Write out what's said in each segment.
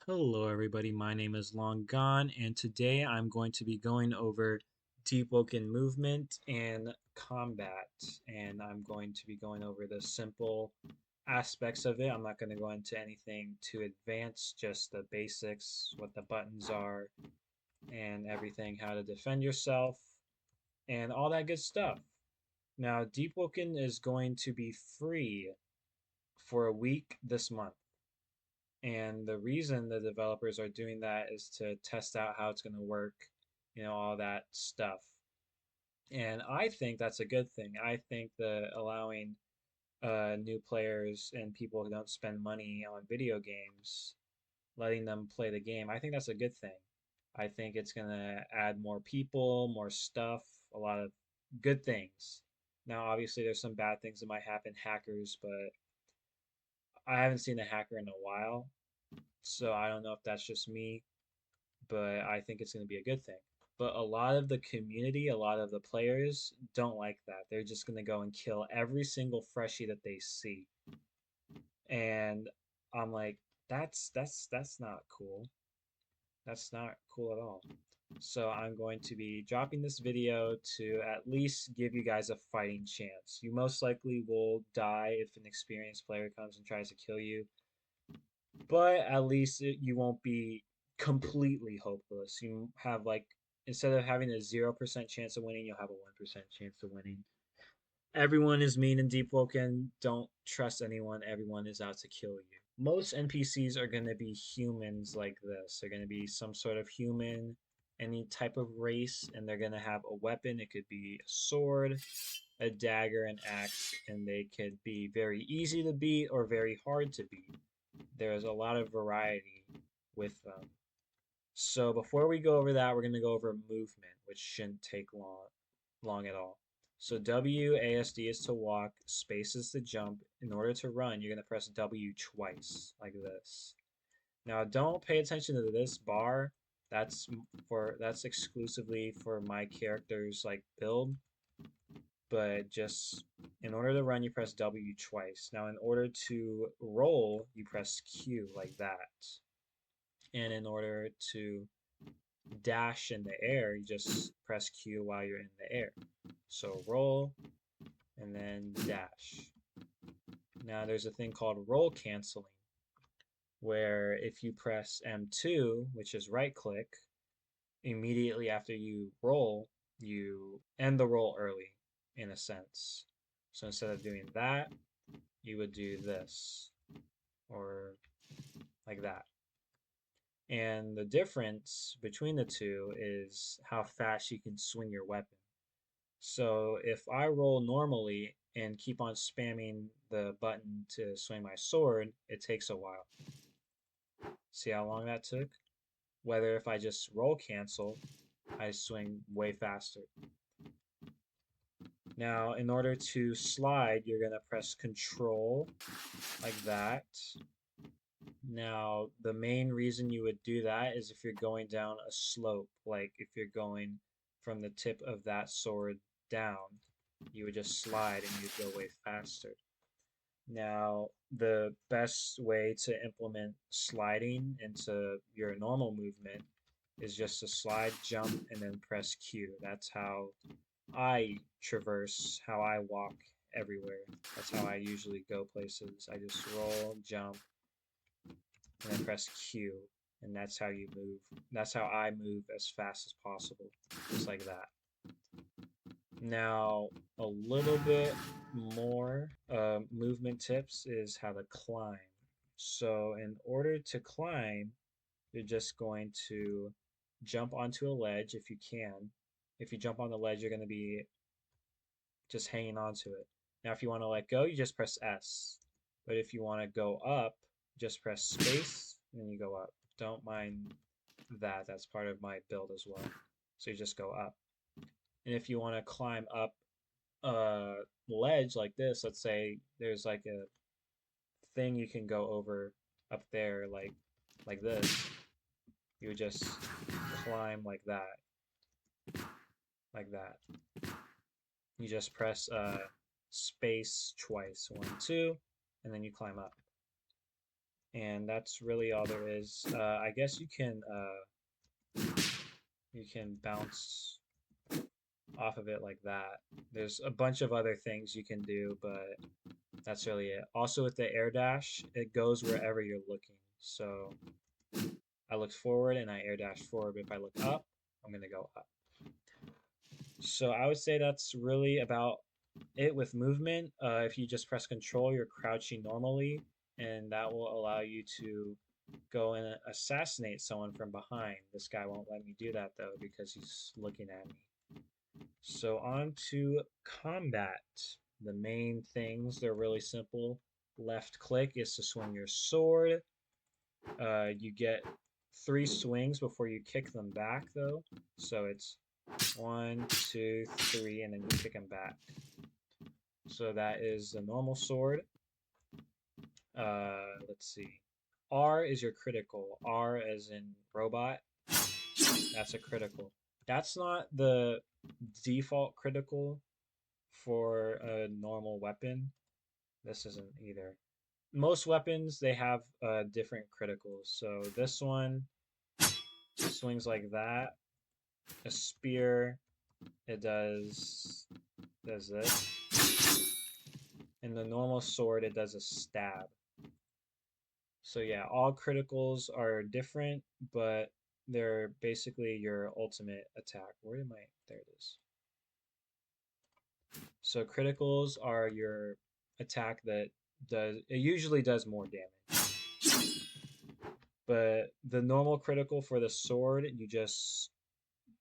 Hello, everybody. My name is Long Gone, and today I'm going to be going over deepwoken movement and combat. And I'm going to be going over the simple aspects of it. I'm not going to go into anything too advanced, just the basics, what the buttons are, and everything, how to defend yourself, and all that good stuff. Now, deepwoken is going to be free for a week this month. And the reason the developers are doing that is to test out how it's going to work, all that stuff. And I think that's a good thing. I think that allowing new players and people who don't spend money on video games, letting them play the game, I think that's a good thing. I think it's going to add more people, more stuff, a lot of good things. Now, obviously, there's some bad things that might happen, hackers, but I haven't seen a hacker in a while. So I don't know if that's just me, but I think it's going to be a good thing. But a lot of the community, a lot of the players don't like that. They're just going to go and kill every single freshie that they see. And I'm like, that's not cool. That's not cool at all. So I'm going to be dropping this video to at least give you guys a fighting chance. You most likely will die if an experienced player comes and tries to kill you, but at least you won't be completely hopeless. You have like instead of having a 0% chance of winning, you'll have a 1% chance of winning. Everyone is mean and deep woken. Don't trust anyone. Everyone is out to kill you. Most NPCs are going to be humans like this. They're going to be some sort of human, any type of race, and they're going to have a weapon. It could be a sword, a dagger, an axe, and they could be very easy to beat or very hard to beat. There's a lot of variety with them. So before we go over that, we're going to go over movement, which shouldn't take long at all. So WASD is to walk, space is to jump. In order to run, you're going to press W twice, like this. Now don't pay attention to this bar. That's exclusively for my character's like build, but just in order to run, you press W twice. Now, in order to roll, you press Q like that. And in order to dash in the air, you just press Q while you're in the air. So roll and then dash. Now, there's a thing called roll canceling, where if you press M2, which is right click, immediately after you roll, you end the roll early, in a sense. So instead of doing that, you would do this or like that. And the difference between the two is how fast you can swing your weapon. So if I roll normally and keep on spamming the button to swing my sword, it takes a while. See how long that took? Whether if I just roll cancel, I swing way faster. Now, in order to slide, you're going to press Control like that. Now, the main reason you would do that is if you're going down a slope, like if you're going from the tip of that sword down, you would just slide and you'd go way faster. Now, the best way to implement sliding into your normal movement is just to slide, jump, and then press Q. That's how I traverse, how I walk everywhere. That's how I usually go places. I just roll, jump, and then press Q, and that's how you move. That's how I move as fast as possible, just like that. Now, a little bit more movement tips is how to climb. So, in order to climb, you're just going to jump onto a ledge if you can. If you jump on the ledge, you're going to be just hanging onto it. Now, if you want to let go, you just press S. But if you want to go up, just press space and then you go up. Don't mind that. That's part of my build as well. So you just go up. And if you want to climb up a ledge like this, let's say there's like a thing you can go over up there like this, you would just climb like that. You just press space twice, one, two, and then you climb up. And that's really all there is. I guess you can bounce off of it like that. There's a bunch of other things you can do, but that's really it. Also with the air dash, it goes wherever you're looking. So I looked forward and I air dashed forward, but if I look up, I'm gonna go up. So I would say that's really about it with movement. If you just press control, you're crouching normally, and that will allow you to go and assassinate someone from behind. This guy won't let me do that though because he's looking at me. So on to combat. The main things, they're really simple. Left click is to swing your sword. You get 3 swings before you kick them back though. So it's 1, 2, 3, and then you kick them back. So that is the normal sword. Let's see. R is your critical. R as in robot. That's a critical. That's not the default critical for a normal weapon. This isn't either. Most weapons, they have different criticals. So this one swings like that. A spear, it does this. And the normal sword, it does a stab. So yeah, all criticals are different, but they're basically your ultimate attack. Where am I? There it is. So criticals are your attack that it usually does more damage. But the normal critical for the sword, you just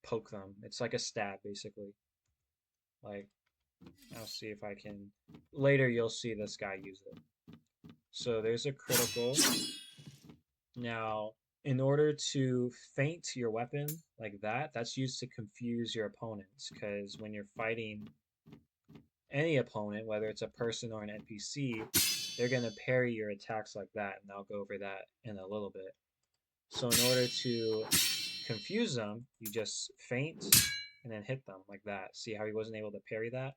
poke them. It's like a stab basically. Like I'll see if I can later you'll see this guy use it. So there's a critical. Now, in order to feint your weapon like that, that's used to confuse your opponents. Because when you're fighting any opponent, whether it's a person or an NPC, they're going to parry your attacks like that. And I'll go over that in a little bit. So, in order to confuse them, you just feint and then hit them like that. See how he wasn't able to parry that?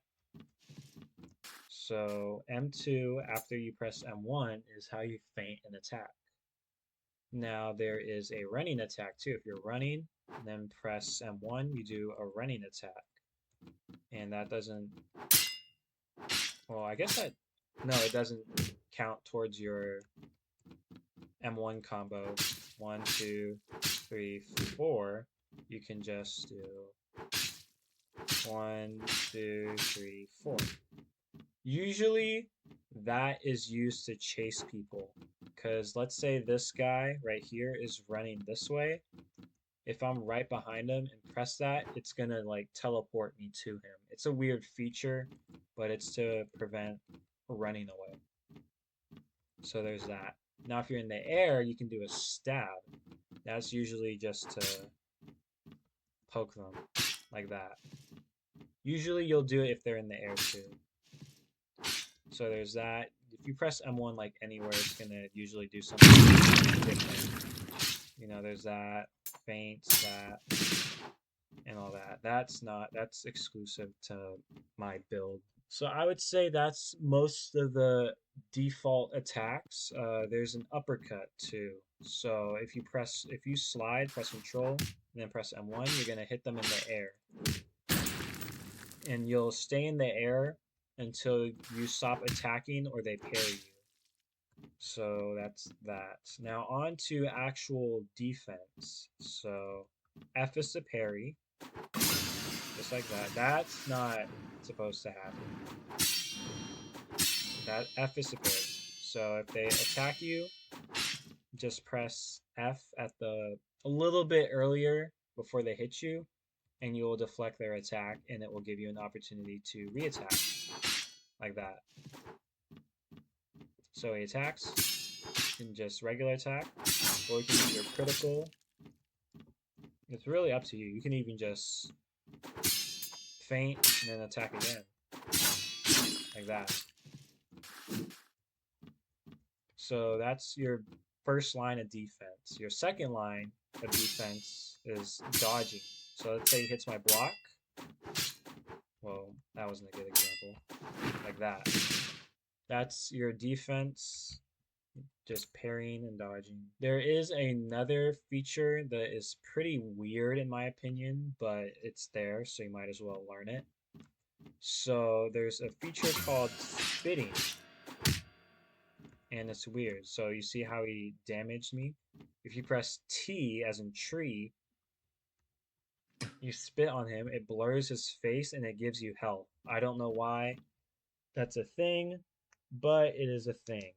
So, M2 after you press M1 is how you feint an attack. Now there is a running attack too. If you're running, then press M1, you do a running attack. And that doesn't, well, I guess that, no, it doesn't count towards your M1 combo. 1, 2, 3, 4. You can just do 1, 2, 3, 4. Usually that is used to chase people. Because let's say this guy right here is running this way. If I'm right behind him and press that, it's gonna like teleport me to him. It's a weird feature, but it's to prevent running away. So there's that. Now if you're in the air, you can do a stab. That's usually just to poke them like that. Usually you'll do it if they're in the air too. So there's that. If you press M1 like anywhere, it's gonna usually do something different. You know, there's that, feint, that, and all that. That's exclusive to my build. So I would say that's most of the default attacks. There's an uppercut too. So if you slide, press Control, and then press M1, you're gonna hit them in the air, and you'll stay in the air until you stop attacking or they parry you. So that's that. Now on to actual defense. So F is to parry, just like that. That's not supposed to happen. That F is to parry. So if they attack you, just press F at a little bit earlier before they hit you, and you will deflect their attack, and it will give you an opportunity to re-attack, like that. So he attacks, and just regular attack, or you can use your critical. It's really up to you. You can even just feint and then attack again, like that. So that's your first line of defense. Your second line of defense is dodging. So let's say he hits my block. Well, that wasn't a good example. Like that. That's your defense. just parrying and dodging. There is another feature that is pretty weird in my opinion, but it's there, so you might as well learn it. So there's a feature called spitting, and it's weird. So you see how he damaged me? If you press T as in tree, you spit on him, it blurs his face and it gives you health. I don't know why that's a thing, but it is a thing.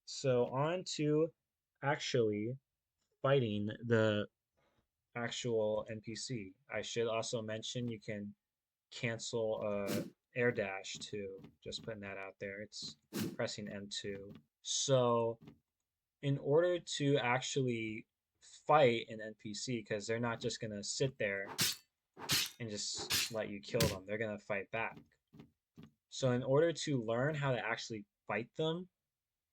So on to actually fighting the actual NPC. I should also mention you can cancel air dash too. Just putting that out there. It's pressing M2. So in order to actually fight an NPC, because they're not just gonna sit there and just let you kill them, they're gonna fight back. So in order to learn how to actually fight them,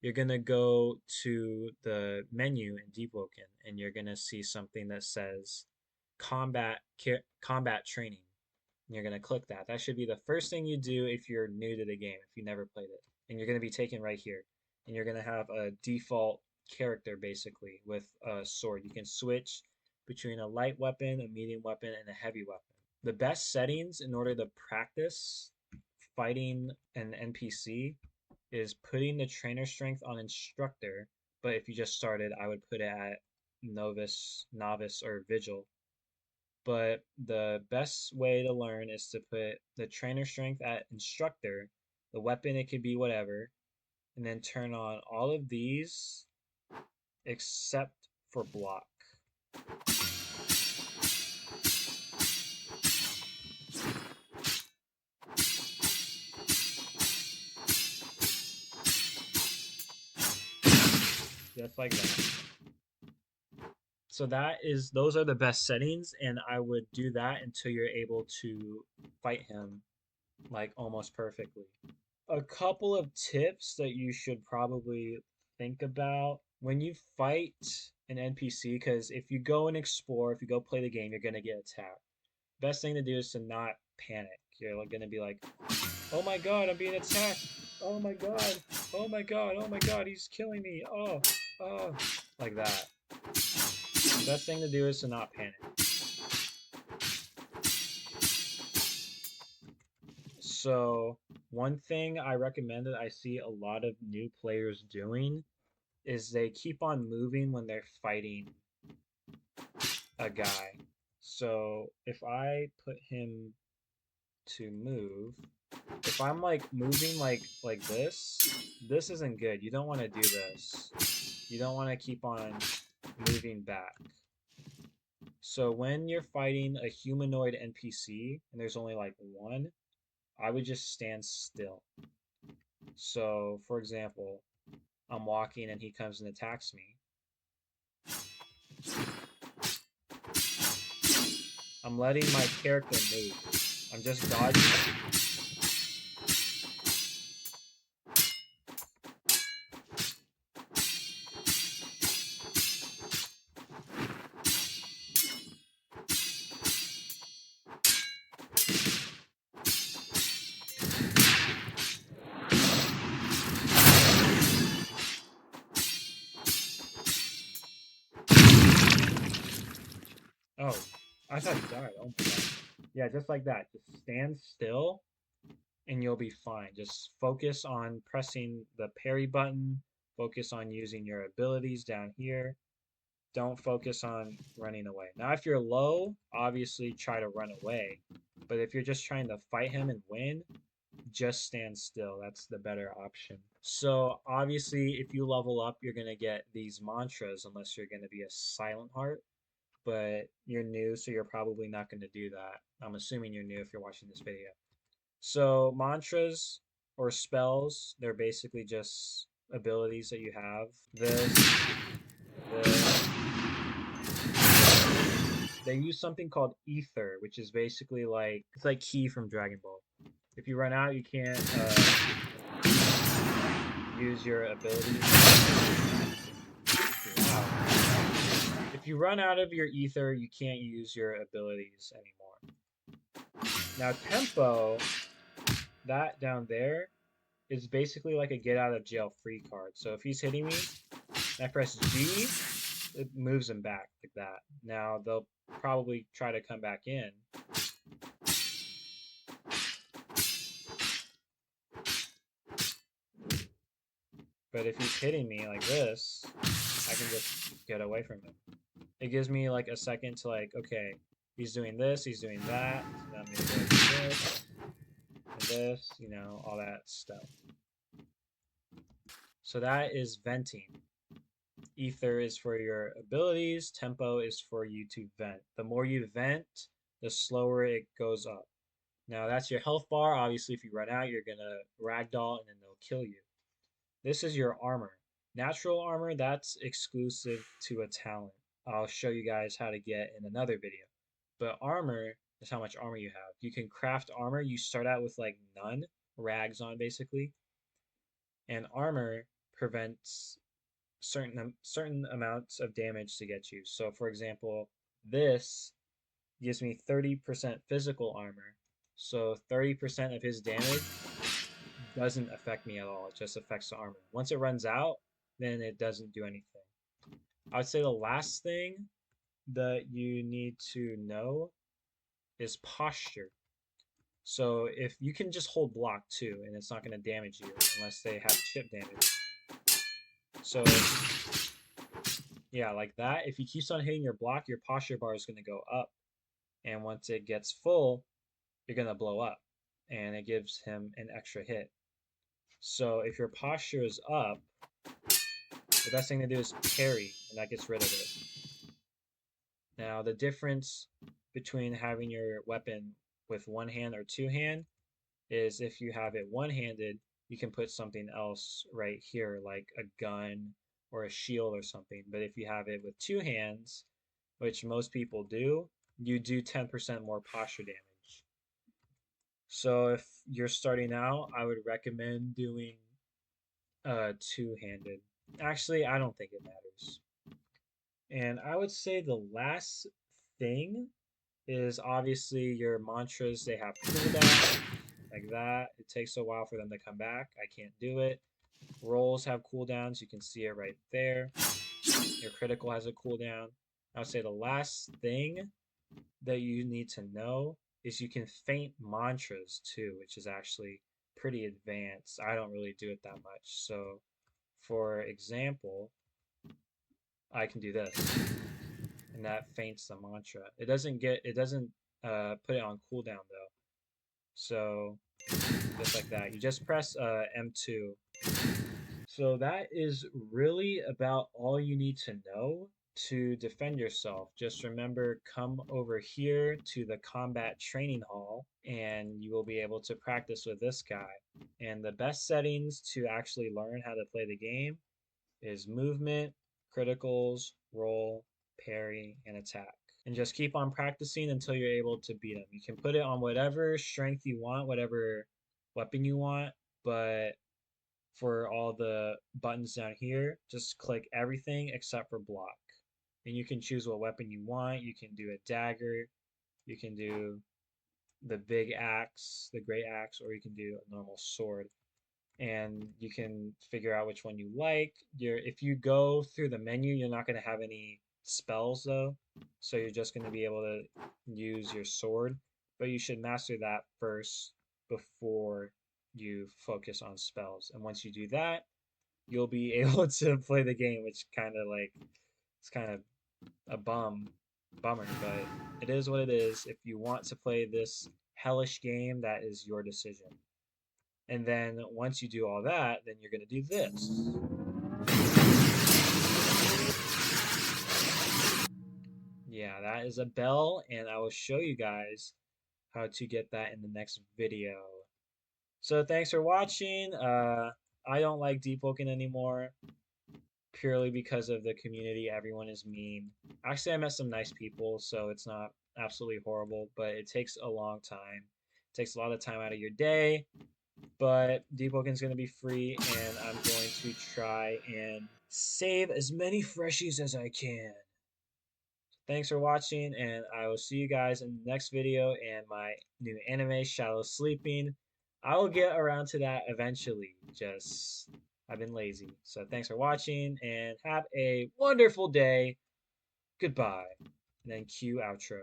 you're gonna go to the menu in deepwoken and you're gonna see something that says combat training. And you're gonna click that. That should be the first thing you do if you're new to the game, if you never played it. And you're gonna be taken right here. And you're gonna have a default character basically with a sword. You can switch between a light weapon, a medium weapon, and a heavy weapon. The best settings in order to practice fighting an NPC is putting the trainer strength on instructor, but if you just started, I would put it at novice, or vigil. But the best way to learn is to put the trainer strength at instructor, the weapon it could be whatever, and then turn on all of these except for block. Just like that. So those are the best settings, and I would do that until you're able to fight him like almost perfectly. A couple of tips that you should probably think about when you fight an NPC, because if you go and explore, if you go play the game, you're gonna get attacked. Best thing to do is to not panic. You're gonna be like, oh my god, I'm being attacked. Oh my god. Oh my god. Oh my god, he's killing me. Oh, like that. The best thing to do is to not panic. So, one thing I recommend that I see a lot of new players doing is they keep on moving when they're fighting a guy. So, if I put him to move, if I'm like moving like this isn't good. You don't want to do this. You don't want to keep on moving back. So when you're fighting a humanoid NPC and there's only like one, I would just stand still. So, for example, I'm walking and he comes and attacks me. I'm letting my character move. I'm just dodging. Oh, I thought he died. Oh my god. Yeah, just like that. Just stand still and you'll be fine. Just focus on pressing the parry button. Focus on using your abilities down here. Don't focus on running away. Now, if you're low, obviously try to run away. But if you're just trying to fight him and win, just stand still. That's the better option. So, obviously, if you level up, you're going to get these mantras unless you're going to be a silent heart. But you're new, so you're probably not going to do that. I'm assuming you're new if you're watching this video. So, mantras or spells, they're basically just abilities that you have. This, they use something called ether, which is basically like it's like Ki from Dragon Ball. If you run out, you can't use your abilities. Wow. If you run out of your ether, you can't use your abilities anymore. Now tempo, that down there is basically like a get out of jail free card. So if he's hitting me, and I press G, it moves him back like that. Now they'll probably try to come back in. But if he's hitting me like this, I can just get away from him. It gives me like a second to like, okay, he's doing this, he's doing that. So I'm gonna go do this and this, all that stuff. So that is venting. Ether is for your abilities, tempo is for you to vent. The more you vent, the slower it goes up. Now that's your health bar. Obviously, if you run out, you're gonna ragdoll and then they'll kill you. This is your armor. Natural armor, that's exclusive to a talent. I'll show you guys how to get in another video. But armor is how much armor you have. You can craft armor. You start out with like none, rags on basically. And armor prevents certain amounts of damage to get you. So for example, this gives me 30% physical armor. So 30% of his damage doesn't affect me at all. It just affects the armor. Once it runs out, then it doesn't do anything. I would say the last thing that you need to know is posture. So if you can just hold block too, and it's not going to damage you unless they have chip damage. So yeah, like that. If he keeps on hitting your block, your posture bar is going to go up. And once it gets full, you're going to blow up. And it gives him an extra hit. So if your posture is up, the best thing to do is parry, and that gets rid of it. Now, the difference between having your weapon with one hand or two hand is if you have it one-handed, you can put something else right here, like a gun or a shield or something. But if you have it with two hands, which most people do, you do 10% more posture damage. So if you're starting out, I would recommend doing two-handed. Actually, I don't think it matters. And I would say the last thing is obviously your mantras. They have cooldown, like that. It takes a while for them to come back. I can't do it. Rolls have cooldowns. You can see it right there. Your critical has a cooldown. I would say the last thing that you need to know is you can feint mantras too, which is actually pretty advanced. I don't really do it that much. So, for example, I can do this, and that feints the mantra. It doesn't put it on cooldown though. So just like that, you just press M2. So that is really about all you need to know to defend yourself. Just remember, come over here to the combat training hall and you will be able to practice with this guy. And the best settings to actually learn how to play the game is movement, criticals, roll, parry, and attack. And just keep on practicing until you're able to beat him. You can put it on whatever strength you want, whatever weapon you want, but for all the buttons down here, just click everything except for block. And you can choose what weapon you want. You can do a dagger, you can do the big axe, the great axe, or you can do a normal sword. And you can figure out which one you like. If you go through the menu, you're not going to have any spells though, so you're just going to be able to use your sword, but you should master that first before you focus on spells. And once you do that, you'll be able to play the game, which kind of like it's kind of a bummer, but it is what it is. If you want to play this hellish game, that is your decision. And then once you do all that, then you're going to do this. Yeah, that is a bell, and I will show you guys how to get that in the next video. So thanks for watching. I don't like deepwoken anymore purely because of the community. Everyone is mean. Actually, I met some nice people, so it's not absolutely horrible, but it takes a long time. It takes a lot of time out of your day. But deepwoken is going to be free, and I'm going to try and save as many freshies as I can. Thanks for watching, and I will see you guys in the next video and my new anime, Shallow Sleeping. I will get around to that eventually. Just I've been lazy. So thanks for watching and have a wonderful day. Goodbye. And then cue outro.